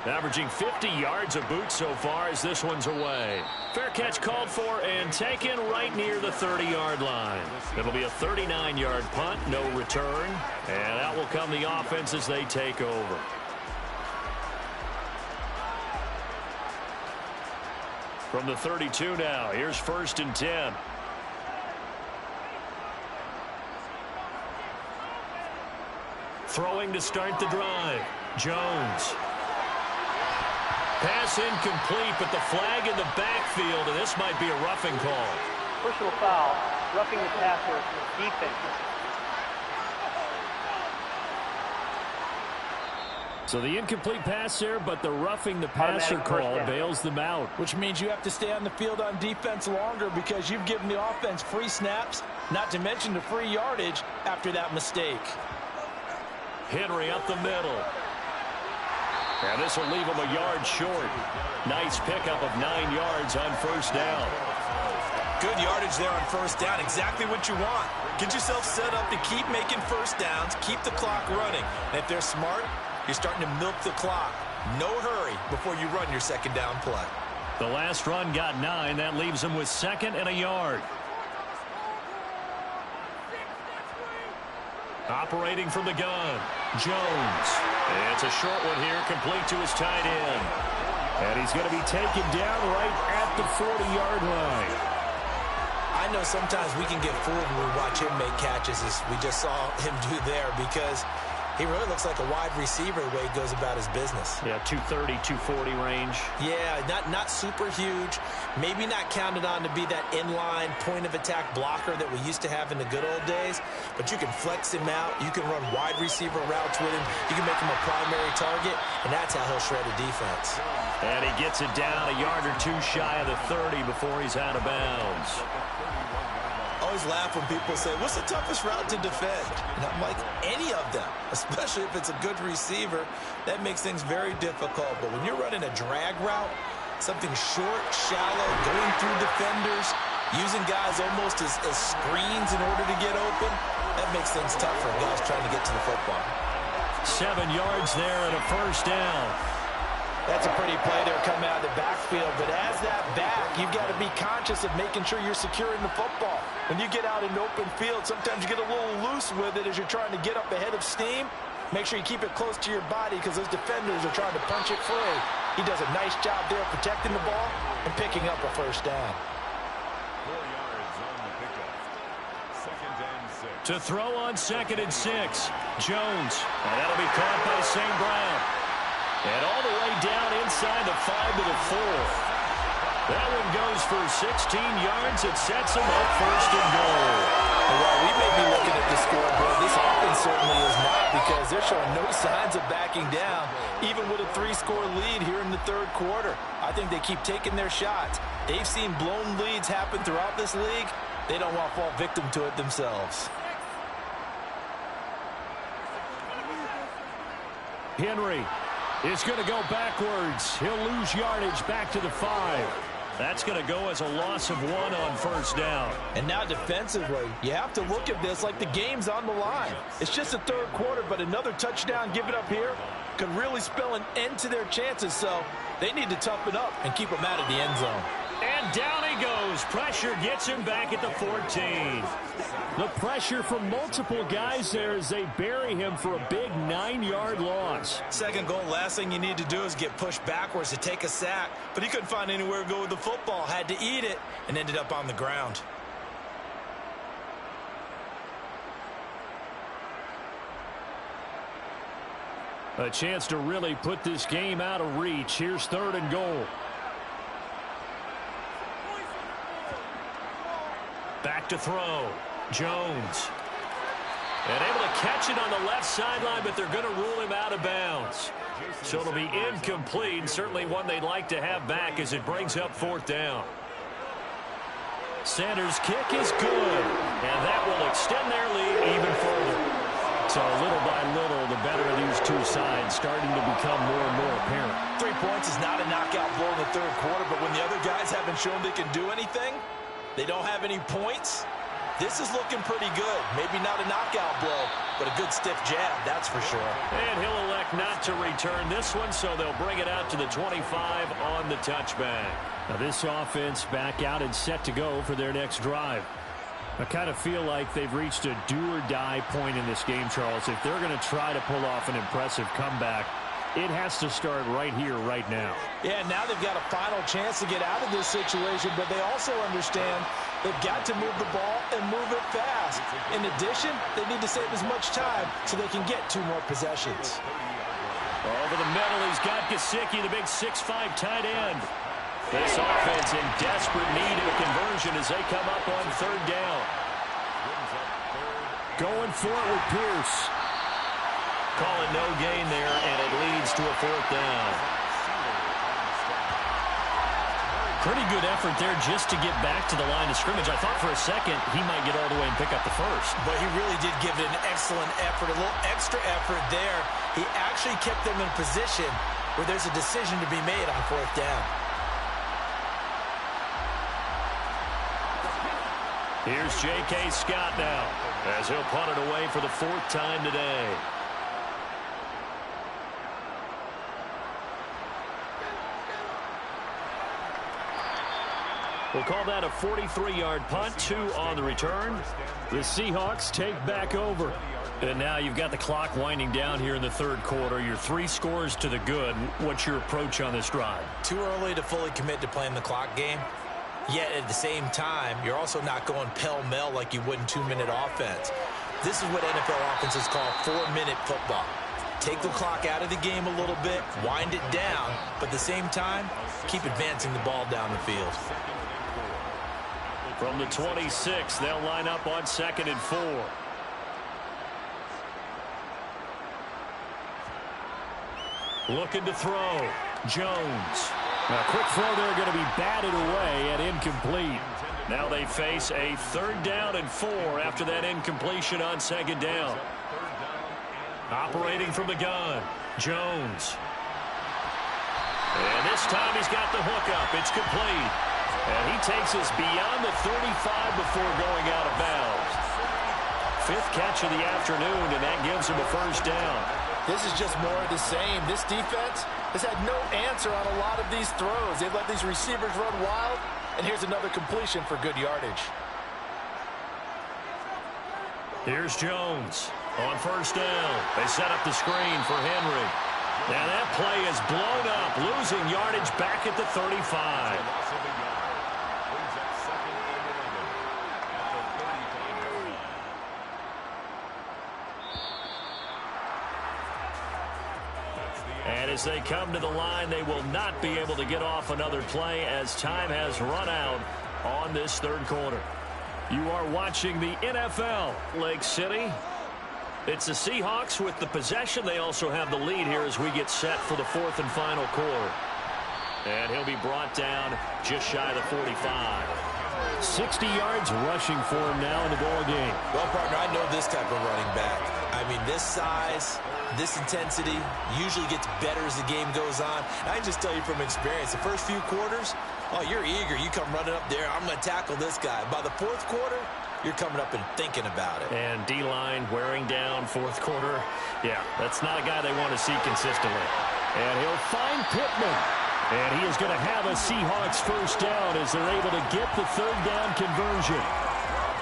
Averaging 50 yards a boot so far as this one's away. Fair catch called for and taken right near the 30-yard line. It'll be a 39-yard punt, no return. And out will come the offense as they take over. From the 32 now, here's 1st and 10. Throwing to start the drive. Jones. Pass incomplete, but the flag in the backfield, and this might be a roughing call. Personal foul, roughing the passer, defense. So the incomplete pass there, but the roughing the passer call bails them out. Which means you have to stay on the field on defense longer because you've given the offense free snaps, not to mention the free yardage after that mistake. Henry up the middle. And this will leave him a yard short. Nice pickup of 9 yards on first down. Good yardage there on first down. Exactly what you want. Get yourself set up to keep making first downs, keep the clock running. And if they're smart, you're starting to milk the clock. No hurry before you run your second down play. The last run got 9. That leaves him with 2nd and a yard. Operating from the gun, Jones. It's a short one here, complete to his tight end. And he's going to be taken down right at the 40-yard line. I know sometimes we can get fooled when we watch him make catches, as we just saw him do there, because he really looks like a wide receiver the way he goes about his business. Yeah, 230, 240 range. Yeah, not super huge. Maybe not counted on to be that inline point-of-attack blocker that we used to have in the good old days, but you can flex him out. You can run wide receiver routes with him. You can make him a primary target, and that's how he'll shred a defense. And he gets it down a yard or two shy of the 30 before he's out of bounds. Always laugh when people say, what's the toughest route to defend? And I'm like, any of them, especially if it's a good receiver. That makes things very difficult. But when you're running a drag route, something short, shallow, going through defenders, using guys almost as screens in order to get open, that makes things tough for guys trying to get to the football. 7 yards there and a first down. That's a pretty play there coming out of the backfield. But as that back, you've got to be conscious of making sure you're securing the football. When you get out in open field, sometimes you get a little loose with it as you're trying to get up ahead of steam. Make sure you keep it close to your body because those defenders are trying to punch it free. He does a nice job there protecting the ball and picking up a first down. 4 yards on the pickup. 2nd and 6. To throw on 2nd and 6, Jones. And that'll be caught by St. Brown. And all the way down inside the 5 to the 4. That one goes for 16 yards. It sets him up 1st and goal. Well, we may be looking at the scoreboard. This offense certainly is not, because they're showing no signs of backing down, even with a 3-score lead here in the 3rd quarter. I think they keep taking their shots. They've seen blown leads happen throughout this league. They don't want to fall victim to it themselves. Henry is going to go backwards. He'll lose yardage back to the 5. That's going to go as a loss of 1 on first down. And now defensively, you have to look at this like the game's on the line. It's just the 3rd quarter, but another touchdown given up here could really spell an end to their chances. So they need to toughen up and keep them out of the end zone. And down he goes. Pressure gets him back at the 14. The pressure from multiple guys there as they bury him for a big 9-yard loss. 2nd goal, last thing you need to do is get pushed backwards to take a sack. But he couldn't find anywhere to go with the football. Had to eat it and ended up on the ground. A chance to really put this game out of reach. Here's 3rd and goal. Back to throw. Jones. And able to catch it on the left sideline, but they're going to rule him out of bounds. So it'll be incomplete. Certainly one they'd like to have back as it brings up 4th down. Sanders' kick is good. And that will extend their lead even further. So little by little, the better of these two sides starting to become more and more apparent. 3 points is not a knockout blow in the 3rd quarter, but when the other guys haven't shown they can do anything, they don't have any points, this is looking pretty good. Maybe not a knockout blow, but a good stiff jab, that's for sure. And he'll elect not to return this one, so they'll bring it out to the 25 on the touchback. Now this offense back out and set to go for their next drive. I kind of feel like they've reached a do-or-die point in this game, Charles. If they're going to try to pull off an impressive comeback, it has to start right here, right now. Yeah, now they've got a final chance to get out of this situation, but they also understand they've got to move the ball and move it fast. In addition, they need to save as much time so they can get 2 more possessions. Over the middle, he's got Gesicki, the big 6'5" tight end. This offense in desperate need of a conversion as they come up on 3rd down. Brings up 3rd. Going for it with Pierce. Call it no gain there, and it leads to a 4th down. Pretty good effort there just to get back to the line of scrimmage. I thought for a second he might get all the way and pick up the first. But he really did give it an excellent effort, a little extra effort there. He actually kept them in position where there's a decision to be made on 4th down. Here's J.K. Scott now as he'll punt it away for the 4th time today. We'll call that a 43-yard punt, 2 on the return. The Seahawks take back over. And now you've got the clock winding down here in the 3rd quarter. You're 3 scores to the good. What's your approach on this drive? Too early to fully commit to playing the clock game. Yet at the same time, you're also not going pell-mell like you would in 2-minute offense. This is what NFL offenses call 4-minute football. Take the clock out of the game a little bit, wind it down, but at the same time, keep advancing the ball down the field. From the 26, they'll line up on 2nd and 4. Looking to throw. Jones. A quick throw there going to be batted away and incomplete. Now they face a 3rd down and 4 after that incompletion on 2nd down. Operating from the gun. Jones. And this time he's got the hook up. It's complete. And he takes us beyond the 35 before going out of bounds. 5th catch of the afternoon, and that gives him a 1st down. This is just more of the same. This defense has had no answer on a lot of these throws. They've let these receivers run wild, and here's another completion for good yardage. Here's Jones on 1st down. They set up the screen for Henry. Now that play is blown up, losing yardage back at the 35. And as they come to the line, they will not be able to get off another play as time has run out on this 3rd quarter. You are watching the NFL. Lake City. It's the Seahawks with the possession. They also have the lead here as we get set for the 4th and final quarter. And he'll be brought down just shy of the 45. 60 yards rushing for him now in the ball game. Well, partner, I know this type of running back. I mean, this size, this intensity usually gets better as the game goes on. And I can just tell you from experience, the first few quarters, oh, you're eager. You come running up there, I'm going to tackle this guy. By the 4th quarter, you're coming up and thinking about it. And D-line wearing down 4th quarter. Yeah, that's not a guy they want to see consistently. And he'll find Pittman. And he is going to have a Seahawks 1st down as they're able to get the 3rd down conversion.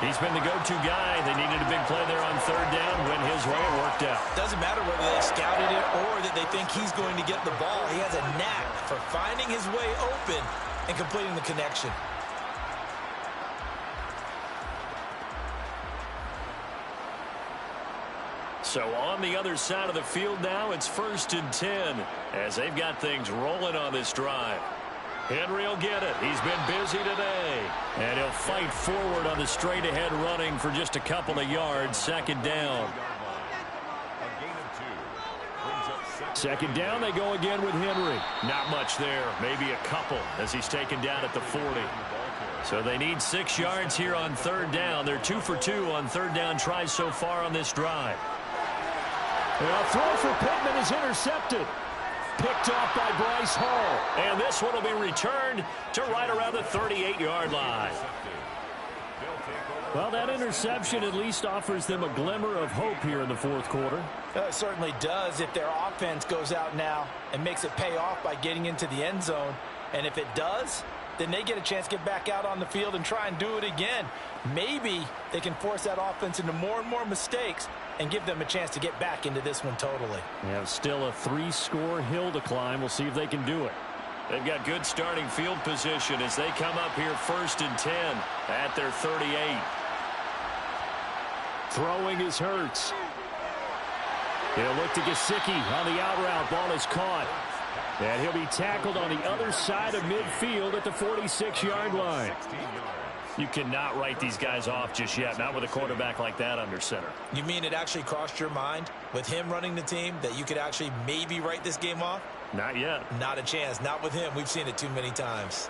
He's been the go-to guy. They needed a big play there on 3rd down. Went his way. It worked out. Doesn't matter whether they scouted it or that they think he's going to get the ball. He has a knack for finding his way open and completing the connection. So on the other side of the field now, it's 1st and 10 as they've got things rolling on this drive. Henry will get it. He's been busy today. And he'll fight forward on the straight-ahead running for just a couple of yards. 2nd down. 2nd down, they go again with Henry. Not much there. Maybe a couple as he's taken down at the 40. So they need 6 yards here on 3rd down. They're 2 for 2 on 3rd down tries so far on this drive. A throw for Pittman is intercepted. Picked off by Bryce Hall. And this one will be returned to right around the 38-yard line. Well, that interception at least offers them a glimmer of hope here in the 4th quarter. It certainly does if their offense goes out now and makes it pay off by getting into the end zone. And if it does, then they get a chance to get back out on the field and try and do it again. Maybe they can force that offense into more and more mistakes and give them a chance to get back into this one totally. They have still a 3-score hill to climb. We'll see if they can do it. They've got good starting field position as they come up here 1st and 10 at their 38. Throwing is Hurts. He'll look to Gesicki on the out route. Ball is caught. And he'll be tackled on the other side of midfield at the 46-yard line. You cannot write these guys off just yet, not with a quarterback like that under center. You mean it actually crossed your mind with him running the team that you could actually maybe write this game off? Not yet. Not a chance. Not with him. We've seen it too many times.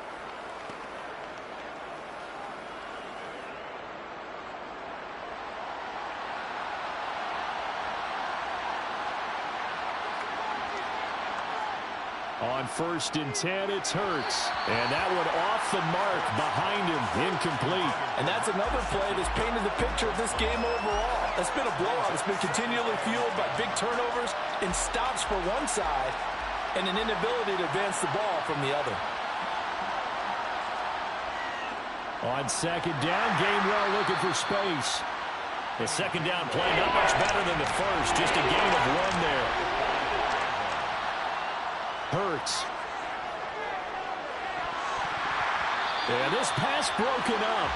On 1st and 10, it's Hurts. And that one off the mark behind him, incomplete. And that's another play that's painted the picture of this game overall. It's been a blowout. It's been continually fueled by big turnovers and stops for one side and an inability to advance the ball from the other. On 2nd down, Gainwell looking for space. The 2nd down play not much better than the first, just a gain of 1 there. Hurts. And this pass broken up.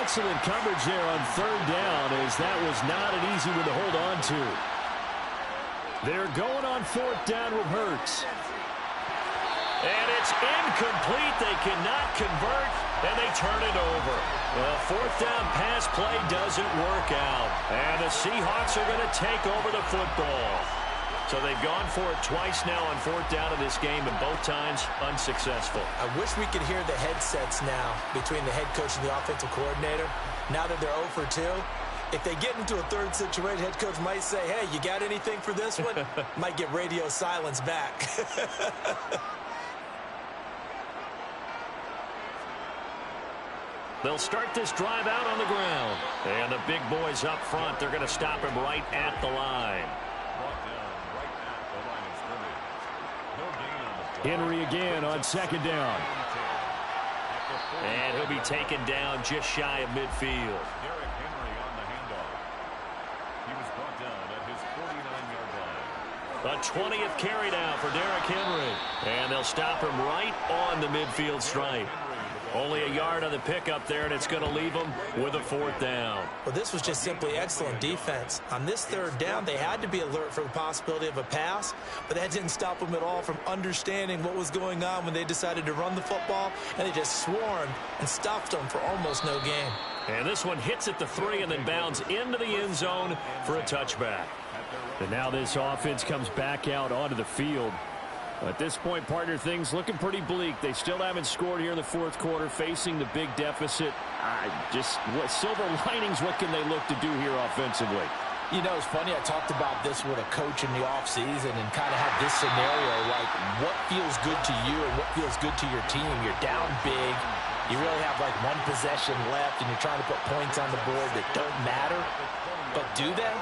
Excellent coverage there on 3rd down, as that was not an easy one to hold on to. They're going on 4th down with Hurts. And it's incomplete. They cannot convert, and they turn it over. The 4th down pass play doesn't work out. And the Seahawks are going to take over the football. So they've gone for it twice now on 4th down in this game, and both times unsuccessful. I wish we could hear the headsets now between the head coach and the offensive coordinator. Now that they're 0 for 2, if they get into a third situation, head coach might say, hey, you got anything for this one? Might get radio silence back. They'll start this drive out on the ground. And the big boys up front, they're going to stop him right at the line. Henry again on 2nd down. And he'll be taken down just shy of midfield. Derrick Henry on the handoff. He was brought down at his 49-yard line. A 20th carry down for Derrick Henry. And they'll stop him right on the midfield stripe. Only a yard on the pickup there, and it's going to leave them with a 4th down. Well, this was just simply excellent defense. On this 3rd down, they had to be alert for the possibility of a pass, but that didn't stop them at all from understanding what was going on when they decided to run the football, and they just swarmed and stuffed them for almost no gain. And this one hits at the 3 and then bounds into the end zone for a touchback. And now this offense comes back out onto the field. At this point, partner, things looking pretty bleak. They still haven't scored here in the 4th quarter, facing the big deficit. What silver linings, what can they look to do here offensively? You know, it's funny, I talked about this with a coach in the offseason and kind of had this scenario, like what feels good to you and what feels good to your team. You're down big. You really have like 1 possession left, and you're trying to put points on the board that don't matter. But do they?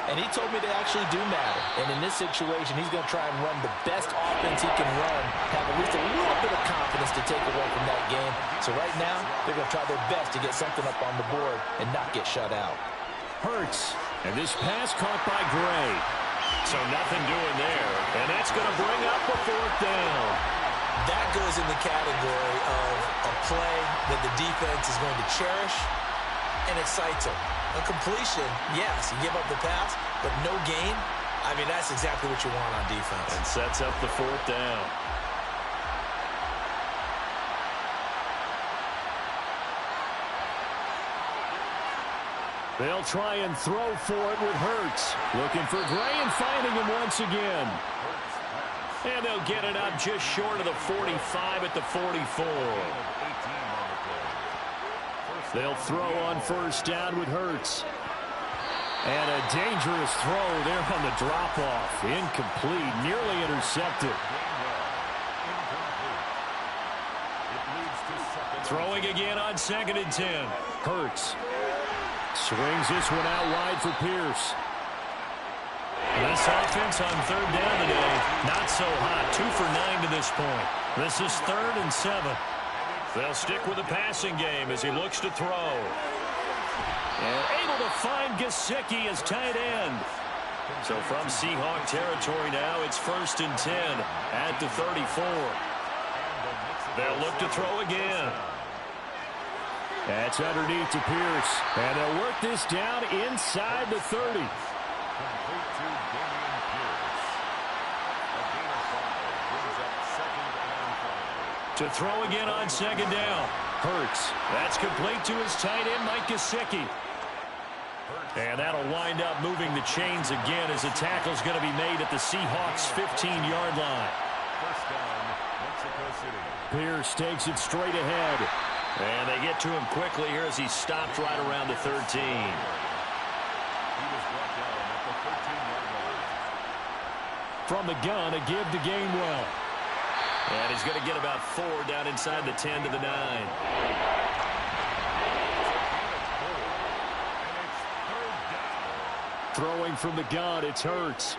And he told me they actually do matter. And in this situation, he's going to try and run the best offense he can run, have at least a little bit of confidence to take away from that game. So right now, they're going to try their best to get something up on the board and not get shut out. Hurts. And this pass caught by Gray. So nothing doing there. And that's going to bring up a 4th down. That goes in the category of a play that the defense is going to cherish and excites them. A completion, yes, you give up the pass, but no gain. I mean, that's exactly what you want on defense. And sets up the 4th down. They'll try and throw for it with Hurts. Looking for Gray and finding him once again. And they'll get it up just short of the 45 at the 44. They'll throw on 1st down with Hurts. And a dangerous throw there on the drop-off. Incomplete, nearly intercepted. Throwing again on 2nd and 10. Hurts swings this one out wide for Pierce. This offense on 3rd down today, not so hot. 2 for 9 to this point. This is 3rd and 7. They'll stick with the passing game as he looks to throw. And able to find Gesicki as tight end. So from Seahawk territory now, it's 1st and 10 at the 34. They'll look to throw again. That's underneath to Pierce. And they'll work this down inside the 30. To throw again on 2nd down. Hurts. That's complete to his tight end, Mike Gesicki. And that'll wind up moving the chains again as the tackle's going to be made at the Seahawks' 15-yard line. First down, Mexico City. Pierce takes it straight ahead. And they get to him quickly here as he stopped right around the 13. He was brought down at the 13-yard line. From the gun, a give to Gainwell. And he's going to get about 4 down inside the 10 to the 9. Throwing from the gun, it's Hurts.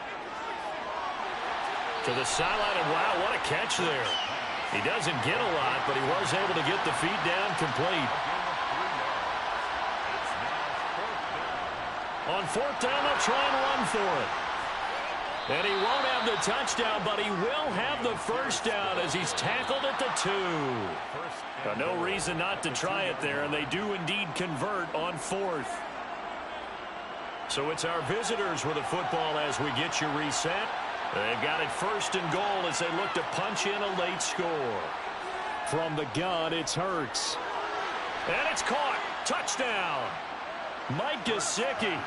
To the sideline, and wow, what a catch there. He doesn't get a lot, but he was able to get the feet down complete. On 4th down, they'll try and run for it. And he won't have the touchdown, but he will have the first down as he's tackled at the 2. No reason not to try it there, and they do indeed convert on 4th. So it's our visitors with the football as we get you reset. They've got it 1st and goal as they look to punch in a late score. From the gun, it's Hurts. And it's caught. Touchdown. Mike Gesicki.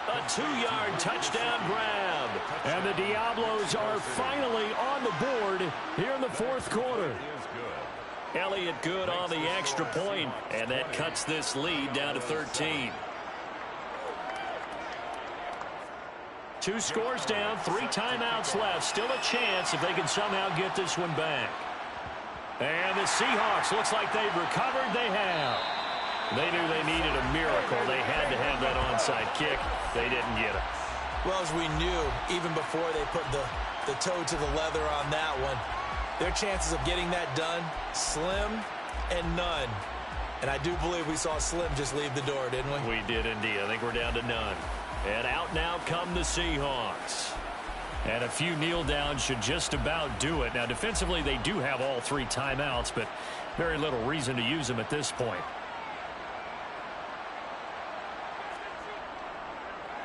A 2-yard touchdown grab. And the Diablos are finally on the board here in the 4th quarter. Elliott good on the extra point, and that cuts this lead down to 13. 2 scores down, 3 timeouts left. Still a chance if they can somehow get this one back. And the Seahawks, looks like they've recovered. They have. They knew they needed a miracle. They had to have that onside kick. They didn't get it. Well, as we knew, even before they put the toe to the leather on that one, their chances of getting that done, slim and none. And I do believe we saw Slim just leave the door, didn't we? We did indeed. I think we're down to none. And out now come the Seahawks. And a few kneel downs should just about do it. Now, defensively, they do have all 3 timeouts, but very little reason to use them at this point.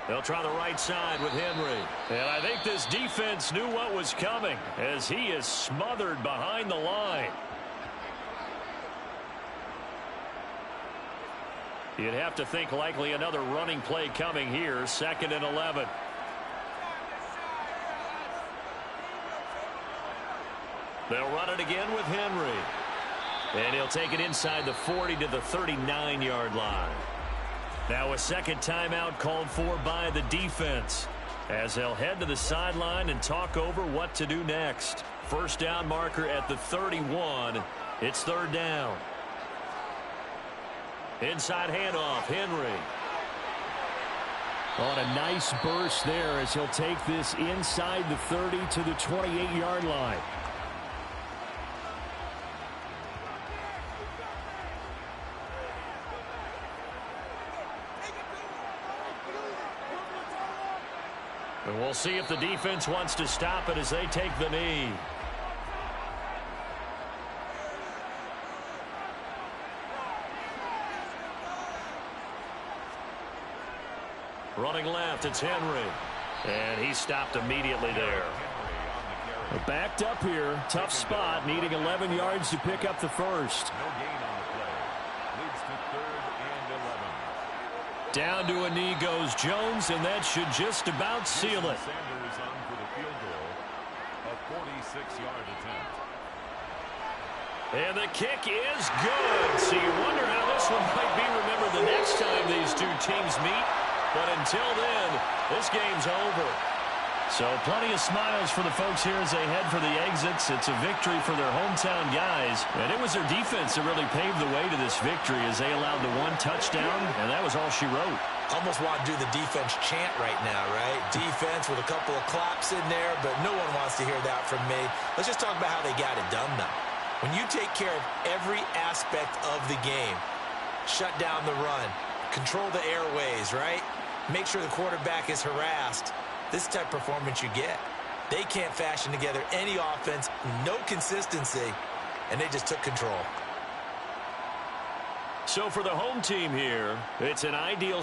They'll try the right side with Henry. And I think this defense knew what was coming as he is smothered behind the line. You'd have to think likely another running play coming here. 2nd and 11. They'll run it again with Henry. And he'll take it inside the 40 to the 39-yard line. Now a second timeout called for by the defense as they'll head to the sideline and talk over what to do next. First down marker at the 31. It's 3rd down. Inside handoff, Henry. On a nice burst there as he'll take this inside the 30 to the 28-yard line. And we'll see if the defense wants to stop it as they take the knee. Running left, it's Henry. And he stopped immediately there. Backed up here, tough spot, needing 11 yards to pick up the first. No gain on the play. Leads to 3rd and 11. Down to a knee goes Jones, and that should just about seal it. Sanders on for the field goal. A 46-yard attempt. And the kick is good. So you wonder how this one might be remembered the next time these two teams meet. But until then, this game's over. So plenty of smiles for the folks here as they head for the exits. It's a victory for their hometown guys. And it was their defense that really paved the way to this victory as they allowed the 1 touchdown, and that was all she wrote. Almost want to do the defense chant right now, right? Defense with a couple of claps in there, but no one wants to hear that from me. Let's just talk about how they got it done, though. When you take care of every aspect of the game, shut down the run, control the airways, right? Make sure the quarterback is harassed. This type of performance you get. They can't fashion together any offense, no consistency, and they just took control. So for the home team here, it's an ideal